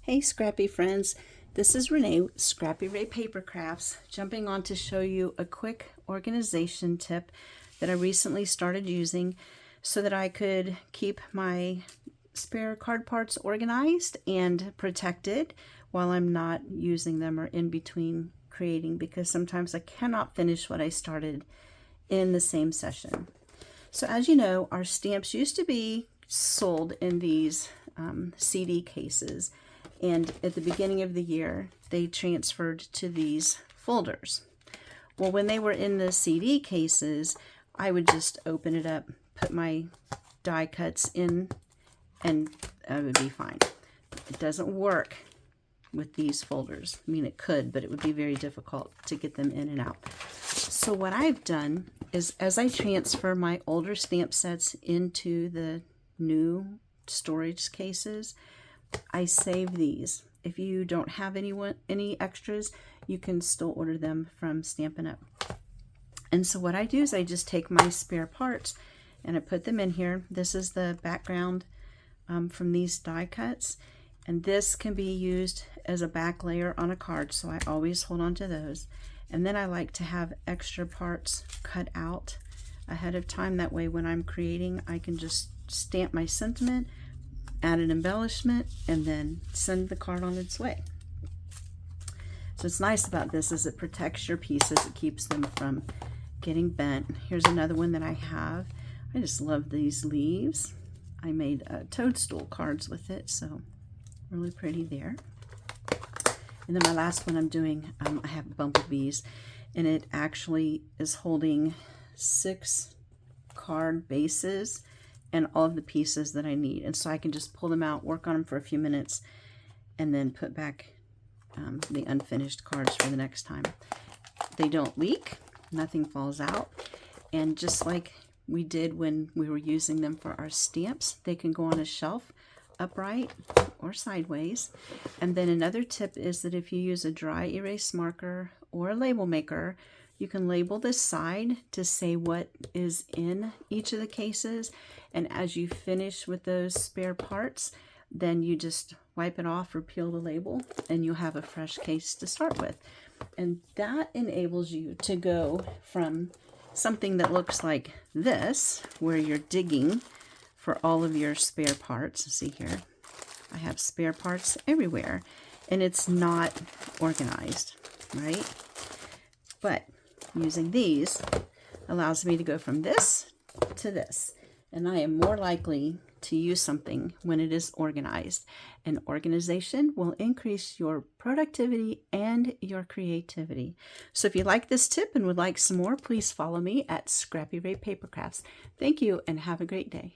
Hey Scrappy friends, this is Renee, Scrappy Ray Paper Crafts, jumping on to show you a quick organization tip that I recently started using so that I could keep my spare card parts organized and protected while I'm not using them or in between creating, because sometimes I cannot finish what I started in the same session. So as you know, our stamps used to be sold in these CD cases. And at the beginning of the year, they transferred to these folders. Well, when they were in the CD cases, I would just open it up, put my die cuts in, and it would be fine. It doesn't work with these folders. I mean, it could, but it would be very difficult to get them in and out. So what I've done is, as I transfer my older stamp sets into the new storage cases, I save these. If you don't have any extras, you can still order them from Stampin' Up. And so what I do is I just take my spare parts and I put them in here. This is the background from these die cuts, and this can be used as a back layer on a card, so I always hold on to those. And then I like to have extra parts cut out ahead of time. That way when I'm creating, I can just stamp my sentiment, add an embellishment, and then send the card on its way. So what's nice about this is it protects your pieces. It keeps them from getting bent. Here's another one that I have. I just love these leaves. I made toadstool cards with it, so really pretty there. And then my last one I'm doing, I have bumblebees, and it actually is holding 6 card bases and all of the pieces that I need. And so I can just pull them out, work on them for a few minutes, and then put back the unfinished cards for the next time. They don't leak, nothing falls out, and just like we did when we were using them for our stamps, they can go on a shelf upright or sideways. And then another tip is that if you use a dry erase marker or a label maker, you can label this side to say what is in each of the cases. And as you finish with those spare parts, then you just wipe it off or peel the label, and you'll have a fresh case to start with. And that enables you to go from something that looks like this, where you're digging for all of your spare parts. See here, I have spare parts everywhere, and it's not organized, right? But using these allows me to go from this to this, and I am more likely to use something when it is organized. And organization will increase your productivity and your creativity. So if you like this tip and would like some more, please follow me at Scrappy Ray Paper Crafts. Thank you and have a great day.